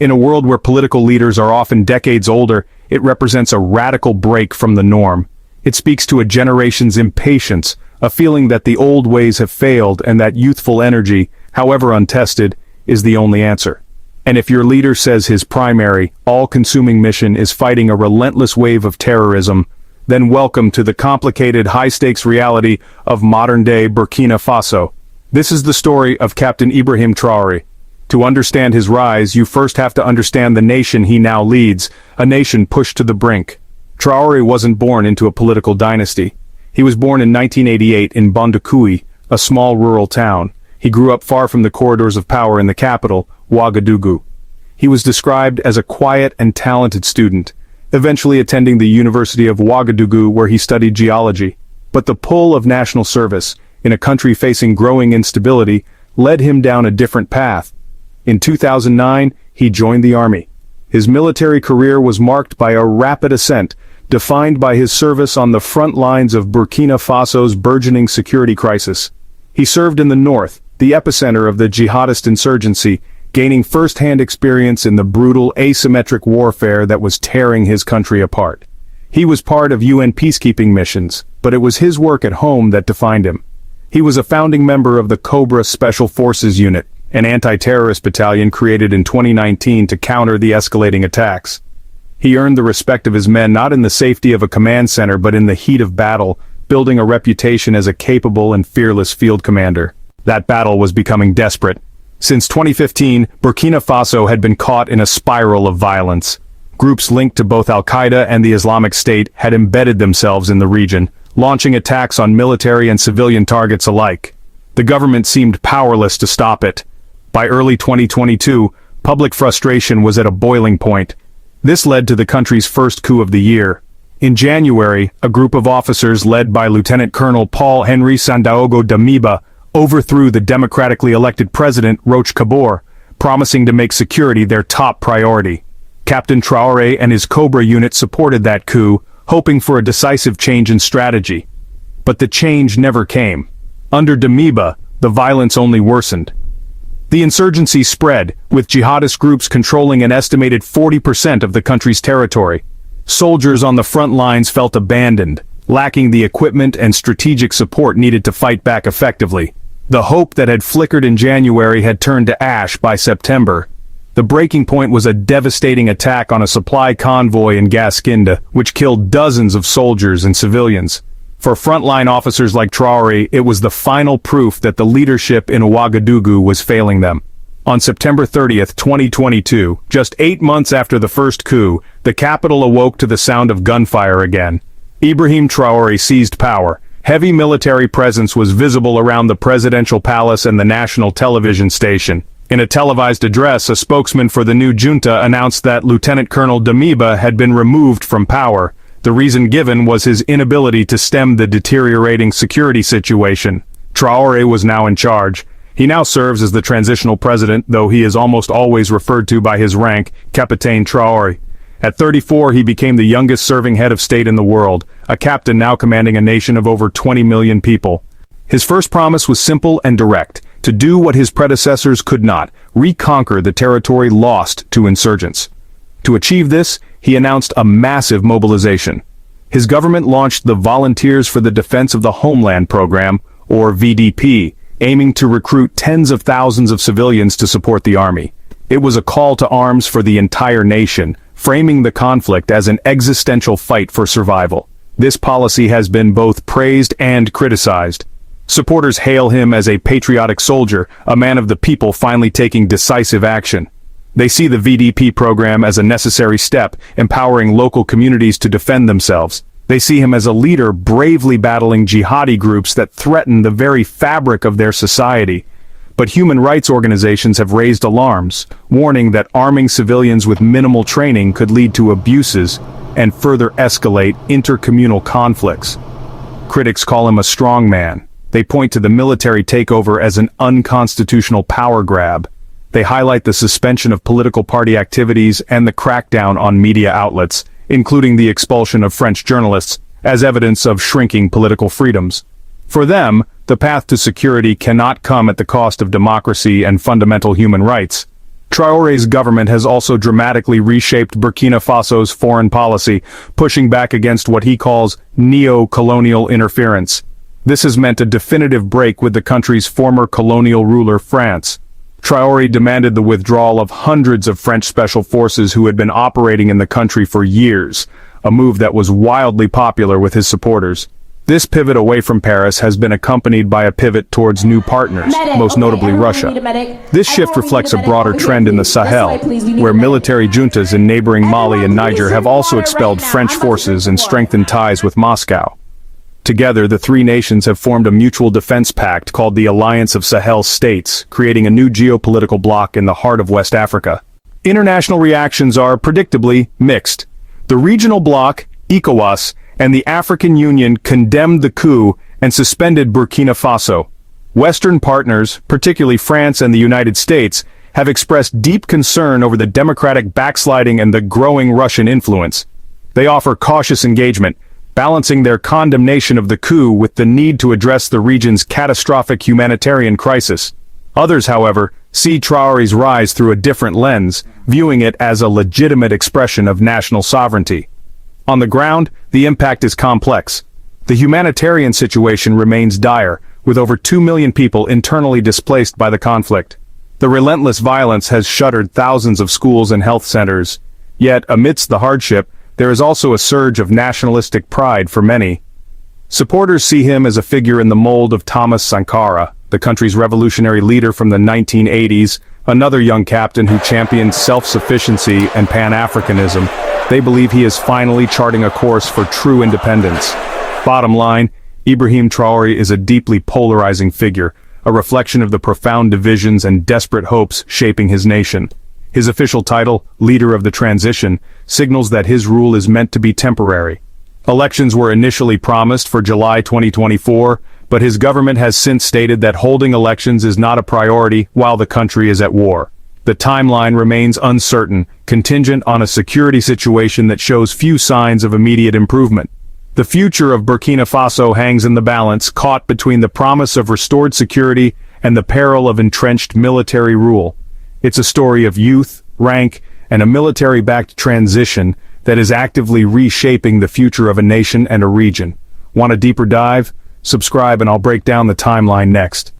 In a world where political leaders are often decades older, it represents a radical break from the norm. It speaks to a generation's impatience, a feeling that the old ways have failed and that youthful energy, however untested, is the only answer. And if your leader says his primary, all-consuming mission is fighting a relentless wave of terrorism, then welcome to the complicated, high-stakes reality of modern-day Burkina Faso. This is the story of Captain Ibrahim Traoré. To understand his rise, you first have to understand the nation he now leads, a nation pushed to the brink. Traoré wasn't born into a political dynasty. He was born in 1988 in Bondoukoui, a small rural town. He grew up far from the corridors of power in the capital, Ouagadougou. He was described as a quiet and talented student, eventually attending the University of Ouagadougou where he studied geology. But the pull of national service, in a country facing growing instability, led him down a different path. In 2009, he joined the army. His military career was marked by a rapid ascent, defined by his service on the front lines of Burkina Faso's burgeoning security crisis. He served in the north, the epicenter of the jihadist insurgency, gaining first-hand experience in the brutal, asymmetric warfare that was tearing his country apart. He was part of UN peacekeeping missions, but it was his work at home that defined him. He was a founding member of the Cobra Special Forces Unit, an anti-terrorist battalion created in 2019 to counter the escalating attacks. He earned the respect of his men not in the safety of a command center but in the heat of battle, building a reputation as a capable and fearless field commander. That battle was becoming desperate. Since 2015, Burkina Faso had been caught in a spiral of violence. Groups linked to both Al-Qaeda and the Islamic State had embedded themselves in the region, launching attacks on military and civilian targets alike. The government seemed powerless to stop it. By early 2022, public frustration was at a boiling point. This led to the country's first coup of the year. In January, a group of officers led by Lieutenant Colonel Paul-Henri Sandaogo Damiba overthrew the democratically elected president Roch Kabore, promising to make security their top priority. Captain Traoré and his Cobra unit supported that coup, hoping for a decisive change in strategy. But the change never came. Under Damiba, the violence only worsened. The insurgency spread, with jihadist groups controlling an estimated 40% of the country's territory. Soldiers on the front lines felt abandoned, lacking the equipment and strategic support needed to fight back effectively. The hope that had flickered in January had turned to ash by September. The breaking point was a devastating attack on a supply convoy in Gaskinda, which killed dozens of soldiers and civilians. For frontline officers like Traoré, it was the final proof that the leadership in Ouagadougou was failing them. On September 30, 2022, just 8 months after the first coup, the capital awoke to the sound of gunfire again. Ibrahim Traoré seized power. Heavy military presence was visible around the presidential palace and the national television station. In a televised address, a spokesman for the new junta announced that Lieutenant Colonel Damiba had been removed from power. The reason given was his inability to stem the deteriorating security situation. Traoré was now in charge. He now serves as the transitional president, though he is almost always referred to by his rank, Capitaine Traoré. At 34, he became the youngest serving head of state in the world, a captain now commanding a nation of over 20 million people. His first promise was simple and direct, to do what his predecessors could not, reconquer the territory lost to insurgents. To achieve this, he announced a massive mobilization. His government launched the Volunteers for the Defense of the Homeland program, or VDP, aiming to recruit tens of thousands of civilians to support the army. It was a call to arms for the entire nation, framing the conflict as an existential fight for survival. This policy has been both praised and criticized. Supporters hail him as a patriotic soldier, a man of the people finally taking decisive action. They see the VDP program as a necessary step, empowering local communities to defend themselves. They see him as a leader bravely battling jihadi groups that threaten the very fabric of their society. But human rights organizations have raised alarms, warning that arming civilians with minimal training could lead to abuses and further escalate intercommunal conflicts. Critics call him a strongman. They point to the military takeover as an unconstitutional power grab. They highlight the suspension of political party activities and the crackdown on media outlets, including the expulsion of French journalists, as evidence of shrinking political freedoms. For them, the path to security cannot come at the cost of democracy and fundamental human rights. Traoré's government has also dramatically reshaped Burkina Faso's foreign policy, pushing back against what he calls neo-colonial interference. This has meant a definitive break with the country's former colonial ruler, France. Traoré demanded the withdrawal of hundreds of French special forces who had been operating in the country for years, a move that was wildly popular with his supporters. This pivot away from Paris has been accompanied by a pivot towards new partners, most notably Russia. This shift reflects a broader trend in the Sahel, where military juntas in neighboring Mali and Niger have also expelled French forces and strengthened ties with Moscow. Together, the three nations have formed a mutual defense pact called the Alliance of Sahel States, creating a new geopolitical bloc in the heart of West Africa. International reactions are, predictably, mixed. The regional bloc, ECOWAS, and the African Union condemned the coup and suspended Burkina Faso. Western partners, particularly France and the United States, have expressed deep concern over the democratic backsliding and the growing Russian influence. They offer cautious engagement, balancing their condemnation of the coup with the need to address the region's catastrophic humanitarian crisis. Others, however, see Traoré's rise through a different lens, viewing it as a legitimate expression of national sovereignty. On the ground, the impact is complex. The humanitarian situation remains dire, with over 2 million people internally displaced by the conflict. The relentless violence has shuttered thousands of schools and health centers. Yet, amidst the hardship, there is also a surge of nationalistic pride for many. Supporters see him as a figure in the mold of Thomas Sankara, the country's revolutionary leader from the 1980s, another young captain who championed self-sufficiency and Pan-Africanism. They believe he is finally charting a course for true independence. Bottom line, Ibrahim Traoré is a deeply polarizing figure, a reflection of the profound divisions and desperate hopes shaping his nation. His official title, Leader of the Transition, signals that his rule is meant to be temporary. Elections were initially promised for July 2024, but his government has since stated that holding elections is not a priority while the country is at war. The timeline remains uncertain, contingent on a security situation that shows few signs of immediate improvement. The future of Burkina Faso hangs in the balance, caught between the promise of restored security and the peril of entrenched military rule. It's a story of youth, rank, and a military-backed transition that is actively reshaping the future of a nation and a region. Want a deeper dive? Subscribe and I'll break down the timeline next.